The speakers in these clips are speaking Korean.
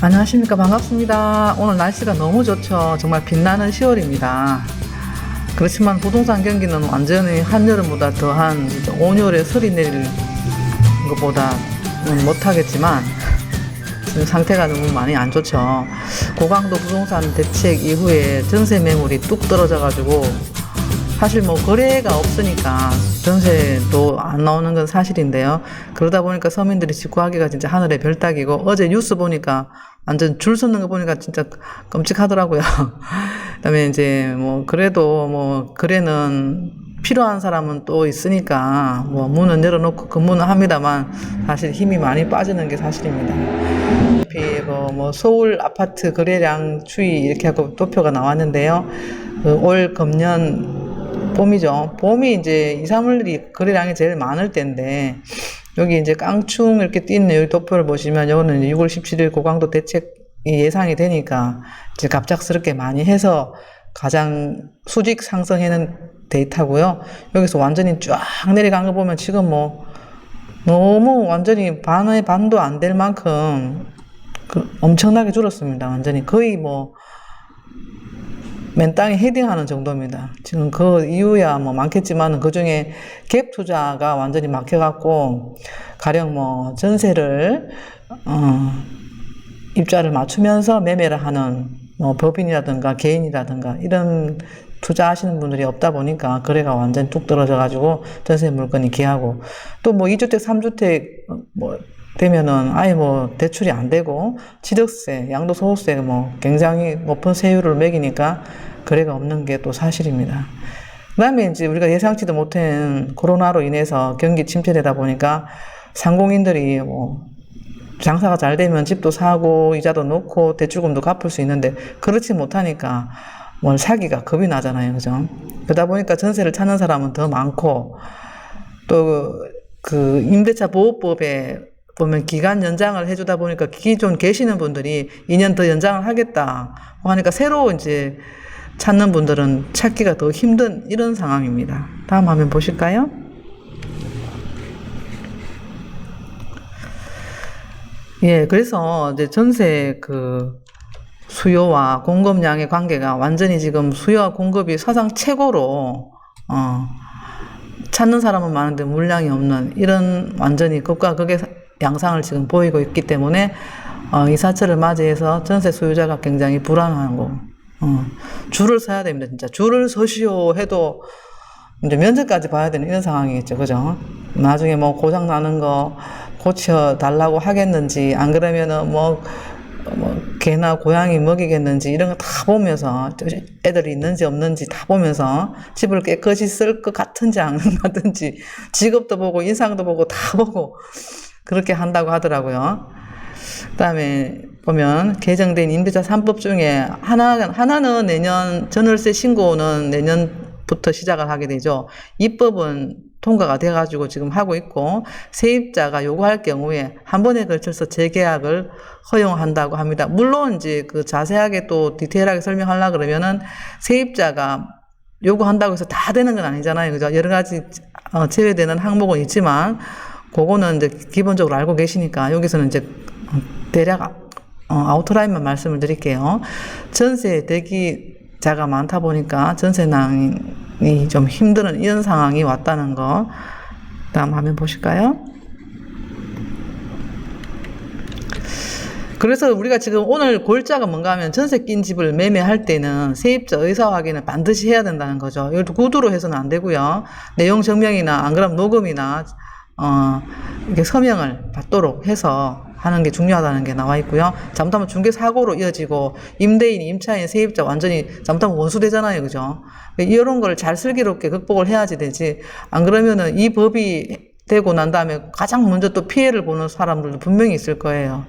안녕하십니까. 반갑습니다. 오늘 날씨가 너무 좋죠. 정말 빛나는 10월입니다. 그렇지만 부동산 경기는 완전히 한여름보다 더한 온열에 설이 내릴 것보다는 못하겠지만 지금 상태가 너무 많이 안 좋죠. 고강도 부동산 대책 이후에 전세 매물이 뚝 떨어져 가지고 사실 뭐 거래가 없으니까 전세도 안 나오는 건 사실인데요. 그러다 보니까 서민들이 집 구하기가 진짜 하늘의 별 따기고, 어제 뉴스 보니까 완전 줄 서는 거 보니까 진짜 끔찍하더라고요. 그다음에 이제 뭐 그래도 뭐 거래는 필요한 사람은 또 있으니까 뭐 문은 열어놓고 근무는 합니다만 사실 힘이 많이 빠지는 게 사실입니다. 뭐 서울 아파트 거래량 추이 이렇게 하고 도표가 나왔는데요. 올 금년 봄이죠. 봄이 이제 2, 3월이 거래량이 제일 많을 때인데, 여기 이제 깡충 이렇게 띄는 여기 도표를 보시면, 이거는 6월 17일 고강도 대책이 예상이 되니까 이제 갑작스럽게 많이 해서 가장 수직 상승하는 데이터고요. 여기서 완전히 쫙 내려간 거 보면 지금 뭐 너무 완전히 반의 반도 안 될 만큼 엄청나게 줄었습니다. 완전히 거의 뭐 맨 땅에 헤딩하는 정도입니다. 지금 그 이유야 뭐 많겠지만, 그 중에 갭 투자가 완전히 막혀갖고 가령 뭐 전세를 입자를 맞추면서 매매를 하는 뭐 법인이라든가 개인이라든가 이런 투자하시는 분들이 없다 보니까 거래가 완전 뚝 떨어져가지고 전세 물건이 귀하고, 또 뭐 2주택, 3주택 뭐 되면은 아예 뭐 대출이 안 되고 취득세, 양도소득세 뭐 굉장히 높은 세율을 매기니까 거래가 없는 게 또 사실입니다. 그 다음에 이제 우리가 예상치도 못한 코로나로 인해서 경기 침체되다 보니까 상공인들이 뭐 장사가 잘 되면 집도 사고 이자도 넣고 대출금도 갚을 수 있는데, 그렇지 못하니까 뭘 사기가 겁이 나잖아요. 그죠? 그러다 보니까 전세를 찾는 사람은 더 많고, 또 그 임대차 보호법에 보면 기간 연장을 해주다 보니까 기존 계시는 분들이 2년 더 연장을 하겠다 하니까 새로 이제 찾는 분들은 찾기가 더 힘든 이런 상황입니다. 다음 화면 보실까요? 예, 그래서 이제 전세 수요와 공급량의 관계가 완전히 지금 수요와 공급이 사상 최고로 찾는 사람은 많은데 물량이 없는 이런 완전히 극과 극의 양상을 지금 보이고 있기 때문에 이사철을 맞이해서 전세 수요자가 굉장히 불안하고 줄을 서야 됩니다. 진짜 줄을 서시오 해도 이제 면접까지 봐야 되는 이런 상황이겠죠. 그죠? 나중에 뭐 고장 나는 거 고쳐 달라고 하겠는지, 안 그러면은 뭐 개나 고양이 먹이겠는지 이런 거 다 보면서, 애들이 있는지 없는지 다 보면서 집을 깨끗이 쓸 것 같은지 안 같은지 직업도 보고 인상도 보고 다 보고 그렇게 한다고 하더라고요. 그다음에 보면 개정된 임대차 3법 중에 하나는 내년 전월세 신고는 내년부터 시작을 하게 되죠. 입법은 통과가 돼가지고 지금 하고 있고, 세입자가 요구할 경우에 한 번에 걸쳐서 재계약을 허용한다고 합니다. 물론 이제 그 자세하게 또 디테일하게 설명하려고 그러면은 세입자가 요구한다고 해서 다 되는 건 아니잖아요. 그죠? 여러 가지 제외되는 항목은 있지만 그거는 이제 기본적으로 알고 계시니까 여기서는 이제 대략 아우트라인만 말씀을 드릴게요. 전세 대기자가 많다 보니까 전세난이 좀 힘든 이런 상황이 왔다는 거. 다음 화면 보실까요? 그래서 우리가 지금 오늘 골자가 뭔가 하면, 전세 낀 집을 매매할 때는 세입자 의사 확인을 반드시 해야 된다는 거죠. 이것도 구두로 해서는 안 되고요. 내용 증명이나 안 그러면 녹음이나 이렇게 서명을 받도록 해서 하는 게 중요하다는 게 나와 있고요. 잘못하면 중개 사고로 이어지고, 임대인, 임차인, 세입자 완전히 잘못하면 원수되잖아요. 그죠? 이런 걸 잘 슬기롭게 극복을 해야지 되지, 안 그러면은 이 법이 되고 난 다음에 가장 먼저 또 피해를 보는 사람들도 분명히 있을 거예요.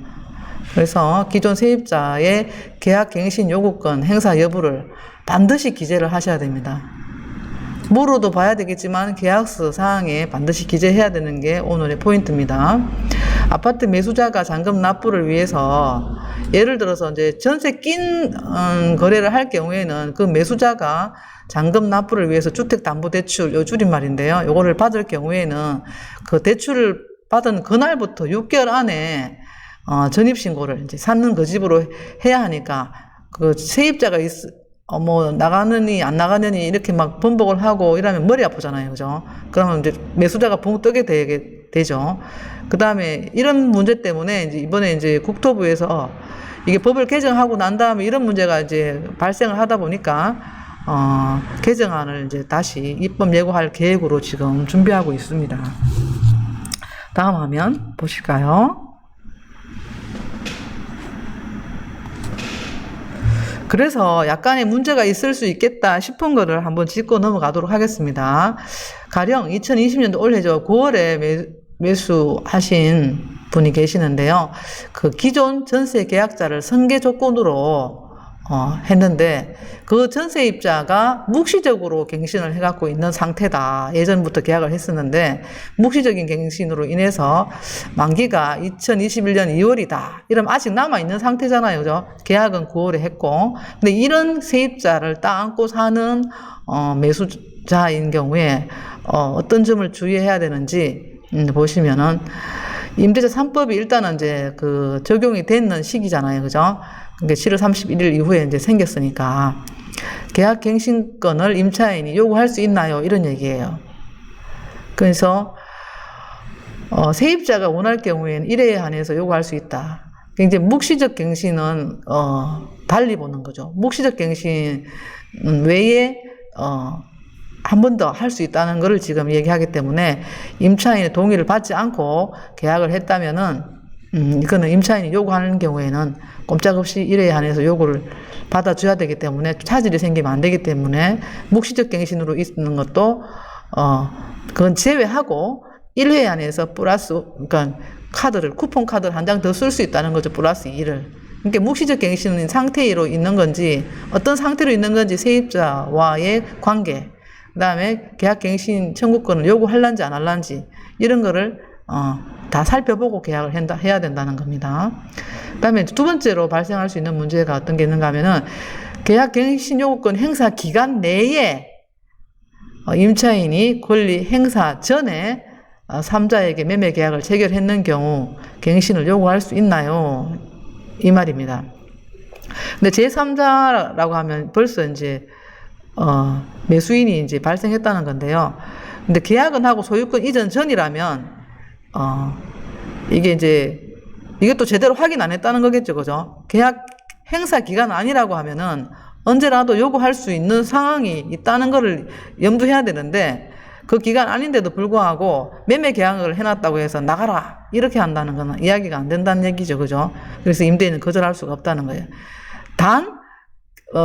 그래서 기존 세입자의 계약 갱신 요구권 행사 여부를 반드시 기재를 하셔야 됩니다. 물어도 봐야 되겠지만 계약서 사항에 반드시 기재해야 되는 게 오늘의 포인트입니다. 아파트 매수자가 잔금 납부를 위해서, 예를 들어서 이제 전세 낀 거래를 할 경우에는 그 매수자가 잔금 납부를 위해서 주택담보대출, 요 줄임말인데요, 요거를 받을 경우에는 그 대출을 받은 그날부터 6개월 안에 전입신고를 이제 샀는 그 집으로 해야 하니까, 그 세입자가 뭐, 나가느니, 안 나가느니, 이렇게 막 번복을 하고 이러면 머리 아프잖아요. 그죠? 그러면 이제 매수자가 붕 뜨게 되죠. 그 다음에 이런 문제 때문에 이제 이번에 이제 국토부에서 이게 법을 개정하고 난 다음에 이런 문제가 이제 발생을 하다 보니까, 개정안을 이제 다시 입법 예고할 계획으로 지금 준비하고 있습니다. 다음 화면 보실까요? 그래서 약간의 문제가 있을 수 있겠다 싶은 거를 한번 짚고 넘어가도록 하겠습니다. 가령 2020년도 올해 9월에 매수하신 분이 계시는데요. 그 기존 전세 계약자를 선계 조건으로 했는데 그 전세입자가 묵시적으로 갱신을 해갖고 있는 상태다. 예전부터 계약을 했었는데 묵시적인 갱신으로 인해서 만기가 2021년 2월이다. 이러면 아직 남아있는 상태잖아요. 그죠? 계약은 9월에 했고. 근데 이런 세입자를 따안고 사는 매수자인 경우에 어떤 점을 주의해야 되는지 보시면은 임대차 3법이 일단은 이제 그 적용이 됐는 시기잖아요. 그죠? 그러니까 7월 31일 이후에 이제 생겼으니까 계약 갱신권을 임차인이 요구할 수 있나요? 이런 얘기예요. 그래서 세입자가 원할 경우에는 1회에 한해서 요구할 수 있다. 이제 묵시적 갱신은 달리 보는 거죠. 묵시적 갱신 외에 한 번 더 할 수 있다는 것을 지금 얘기하기 때문에 임차인의 동의를 받지 않고 계약을 했다면은 이거는 임차인이 요구하는 경우에는 꼼짝없이 1회에 한해서 요구를 받아줘야 되기 때문에 차질이 생기면 안 되기 때문에 묵시적 갱신으로 있는 것도 그건 제외하고 1회에 한해서 플러스, 그러니까 쿠폰 카드를 한 장 더 쓸 수 있다는 거죠. 플러스 2를. 그러니까 묵시적 갱신은 상태로 있는 건지 어떤 상태로 있는 건지 세입자와의 관계, 그 다음에 계약 갱신 청구권을 요구할란지 안 할란지 이런 거를 다 살펴보고 계약을 해야 된다는 겁니다. 그 다음에 두 번째로 발생할 수 있는 문제가 어떤 게 있는가 하면은 계약 갱신 요구권 행사 기간 내에 임차인이 권리 행사 전에 3자에게 매매 계약을 체결했는 경우 갱신을 요구할 수 있나요? 이 말입니다. 근데 제3자라고 하면 벌써 이제 매수인이 이제 발생했다는 건데요. 근데 계약은 하고 소유권 이전 전이라면 이게 이제 이것도 제대로 확인 안 했다는 거겠죠. 그죠? 계약 행사 기간 아니라고 하면은 언제라도 요구할 수 있는 상황이 있다는 거를 염두해야 되는데 그 기간 아닌데도 불구하고 매매 계약을 해놨다고 해서 나가라 이렇게 한다는 건 이야기가 안 된다는 얘기죠. 그죠? 그래서 임대인은 거절할 수가 없다는 거예요. 단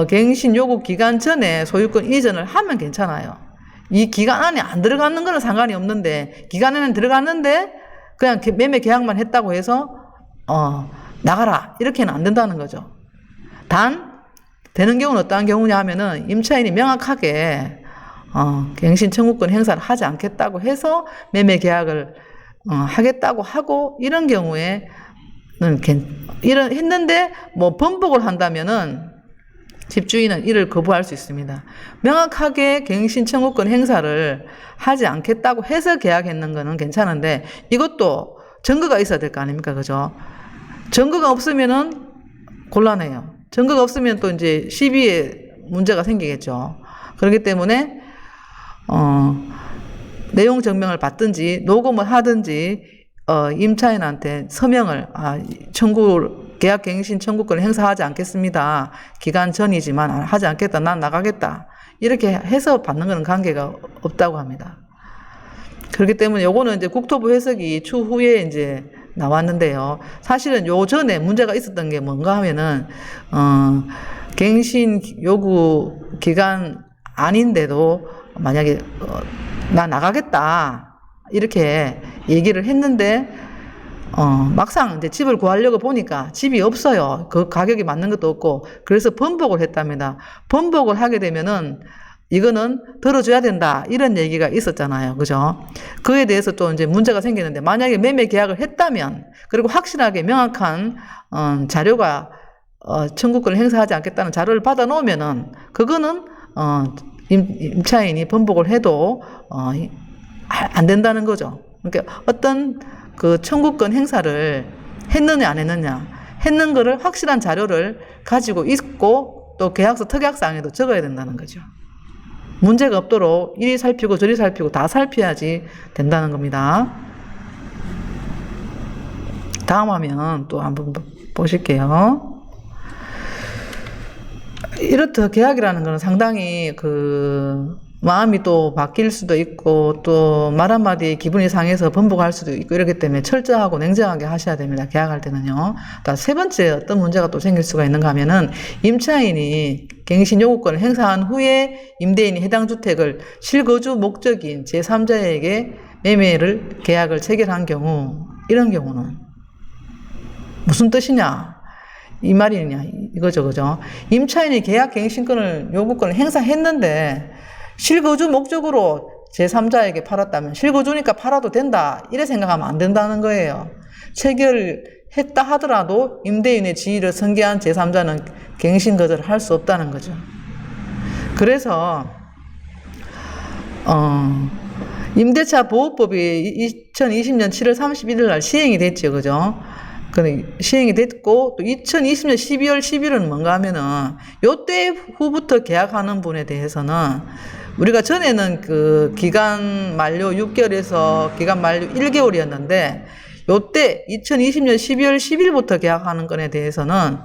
갱신 요구 기간 전에 소유권 이전을 하면 괜찮아요. 이 기간 안에 안 들어가는 거는 상관이 없는데 기간에는 들어갔는데 그냥 매매 계약만 했다고 해서 나가라 이렇게는 안 된다는 거죠. 단 되는 경우는 어떠한 경우냐 하면은 임차인이 명확하게 갱신 청구권 행사를 하지 않겠다고 해서 매매 계약을 하겠다고 하고 이런 경우에는 이런 했는데 뭐 번복을 한다면은 집주인은 이를 거부할 수 있습니다. 명확하게 갱신 청구권 행사를 하지 않겠다고 해서 계약했는 거는 괜찮은데 이것도 증거가 있어야 될 거 아닙니까? 그죠? 증거가 없으면은 곤란해요. 증거가 없으면 또 이제 시비에 문제가 생기겠죠. 그렇기 때문에 내용 증명을 받든지 녹음을 하든지 임차인한테 서명을 계약 갱신 청구권을 행사하지 않겠습니다. 기간 전이지만 하지 않겠다. 난 나가겠다. 이렇게 해서 받는 것은 관계가 없다고 합니다. 그렇기 때문에 요거는 이제 국토부 해석이 추후에 이제 나왔는데요. 사실은 요 전에 문제가 있었던 게 뭔가 하면은 갱신 요구 기간 아닌데도 만약에 나 나가겠다 이렇게 얘기를 했는데 막상 이제 집을 구하려고 보니까 집이 없어요. 그 가격이 맞는 것도 없고 그래서 번복을 했답니다. 번복을 하게 되면은 이거는 들어줘야 된다 이런 얘기가 있었잖아요. 그죠? 그에 대해서 또 이제 문제가 생기는데 만약에 매매 계약을 했다면 그리고 확실하게 명확한 자료가 청구권을 행사하지 않겠다는 자료를 받아 놓으면은 그거는 임차인이 번복을 해도 안 된다는 거죠. 그러니까 어떤 그 청구권 행사를 했느냐 안 했느냐, 했는 거를 확실한 자료를 가지고 있고 또 계약서 특약사항에도 적어야 된다는 거죠. 문제가 없도록 이리 살피고 저리 살피고 다 살펴야지 된다는 겁니다. 다음 화면 또 한번 보실게요. 이렇듯 계약이라는 거는 상당히 마음이 또 바뀔 수도 있고 또 말 한마디에 기분이 상해서 번복할 수도 있고 이렇기 때문에 철저하고 냉정하게 하셔야 됩니다. 계약할 때는요. 세 번째 어떤 문제가 또 생길 수가 있는가 하면은 임차인이 갱신 요구권을 행사한 후에 임대인이 해당 주택을 실거주 목적인 제3자에게 계약을 체결한 경우, 이런 경우는 무슨 뜻이냐? 이 말이냐? 이거죠, 그죠? 임차인이 계약 갱신권을, 요구권을 행사했는데 실거주 목적으로 제3자에게 팔았다면 실거주니까 팔아도 된다, 이래 생각하면 안 된다는 거예요. 체결했다 하더라도 임대인의 지위를 승계한 제3자는 갱신 거절을 할 수 없다는 거죠. 그래서 임대차 보호법이 2020년 7월 31일 날 시행이 됐죠, 그죠? 시행이 됐고, 또 2020년 12월 10일은 뭔가 하면은, 요때 후부터 계약하는 분에 대해서는, 우리가 전에는 기간 만료 6개월에서 기간 만료 1개월이었는데, 요때 2020년 12월 10일부터 계약하는 건에 대해서는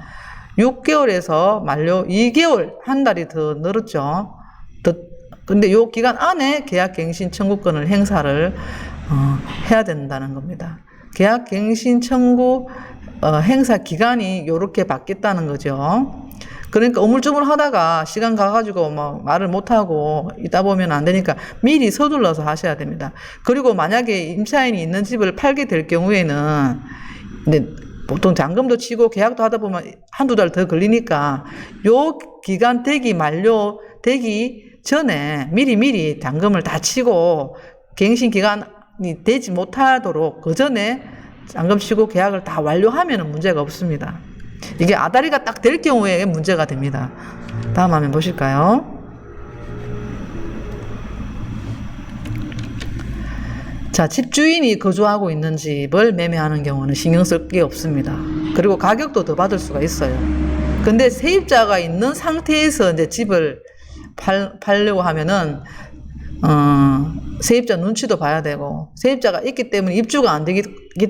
6개월에서 만료 2개월, 한 달이 더 늘었죠. 근데 요 기간 안에 계약갱신 청구권을 행사를, 해야 된다는 겁니다. 계약갱신 청구 행사 기간이 요렇게 바뀌었다는 거죠. 그러니까 우물쭈물 하다가 시간 가가지고 말을 못하고 있다 보면 안 되니까 미리 서둘러서 하셔야 됩니다. 그리고 만약에 임차인이 있는 집을 팔게 될 경우에는, 근데 보통 잔금도 치고 계약도 하다 보면 한두 달 더 걸리니까 요 기간 만료되기 전에 미리 잔금을 다 치고 갱신 기간이 되지 못하도록 그 전에 잔금 치고 계약을 다 완료하면 문제가 없습니다. 이게 아다리가 딱 될 경우에 문제가 됩니다. 다음 화면 보실까요? 자, 집주인이 거주하고 있는 집을 매매하는 경우는 신경 쓸 게 없습니다. 그리고 가격도 더 받을 수가 있어요. 근데 세입자가 있는 상태에서 이제 집을 팔려고 하면은 세입자 눈치도 봐야 되고, 세입자가 있기 때문에 입주가 안 되기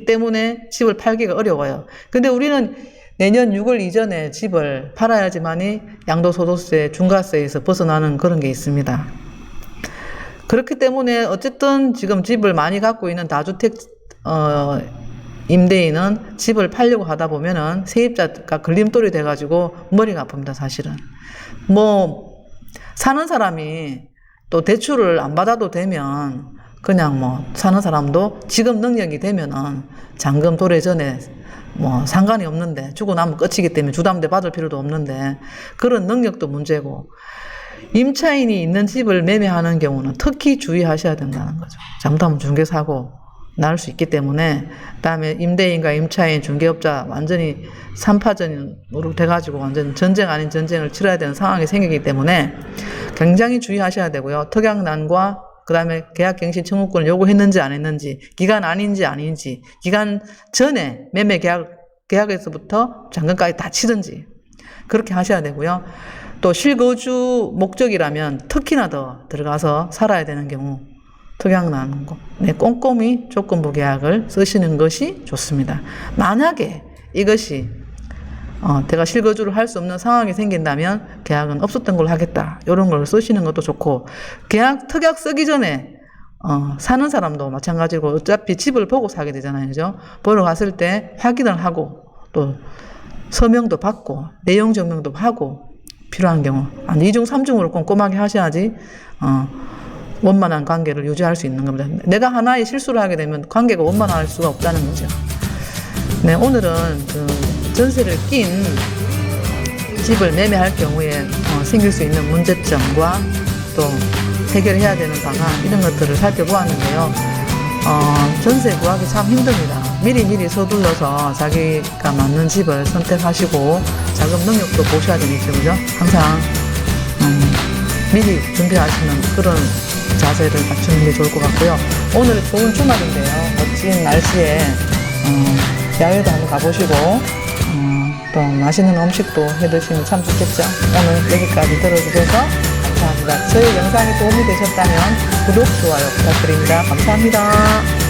때문에 집을 팔기가 어려워요. 근데 우리는 내년 6월 이전에 집을 팔아야지만이 양도소득세, 중과세에서 벗어나는 그런 게 있습니다. 그렇기 때문에 어쨌든 지금 집을 많이 갖고 있는 다주택 임대인은 집을 팔려고 하다 보면은 세입자가 걸림돌이 돼가지고 머리가 아픕니다, 사실은. 사는 사람이 또 대출을 안 받아도 되면 그냥 사는 사람도 지급 능력이 되면은 잔금 도래 전에 상관이 없는데, 주고 나면 끝이기 때문에 주담대 받을 필요도 없는데, 그런 능력도 문제고, 임차인이 있는 집을 매매하는 경우는 특히 주의하셔야 된다는 거죠. 잘못하면 중개사고 날 수 있기 때문에, 그다음에 임대인과 임차인, 중개업자 완전히 3파전으로 돼가지고 완전 전쟁 아닌 전쟁을 치러야 되는 상황이 생기기 때문에 굉장히 주의하셔야 되고요. 특약난과 그다음에 계약갱신 청구권을 요구했는지 안 했는지, 기간 아닌지 아닌지, 기간 전에 매매 계약에서부터 잔금까지 다 치든지 그렇게 하셔야 되고요. 또 실거주 목적이라면 특히나 더 들어가서 살아야 되는 경우 특약난 거, 꼼꼼히 조건부 계약을 쓰시는 것이 좋습니다. 만약에 이것이 내가 실거주를 할 수 없는 상황이 생긴다면 계약은 없었던 걸로 하겠다, 이런 걸 쓰시는 것도 좋고, 특약 쓰기 전에 사는 사람도 마찬가지고 어차피 집을 보고 사게 되잖아요, 그죠? 보러 갔을 때 확인을 하고 또 서명도 받고 내용 증명도 하고, 필요한 경우 2중 3중으로 꼼꼼하게 하셔야지 원만한 관계를 유지할 수 있는 겁니다. 내가 하나의 실수를 하게 되면 관계가 원만할 수가 없다는 거죠. 네, 오늘은 전세를 낀 집을 매매할 경우에 생길 수 있는 문제점과 또 해결해야 되는 방안, 이런 것들을 살펴보았는데요. 전세 구하기 참 힘듭니다. 미리 서둘러서 자기가 맞는 집을 선택하시고 자금 능력도 보셔야 되겠죠, 그죠? 항상 미리 준비하시는 그런 자세를 갖추는 게 좋을 것 같고요. 오늘 좋은 주말인데요. 멋진 날씨에 야외도 한번 가보시고 또 맛있는 음식도 해드시면 참 좋겠죠. 오늘 여기까지 들어주셔서 감사합니다. 저희 영상이 도움이 되셨다면 구독, 좋아요 부탁드립니다. 감사합니다.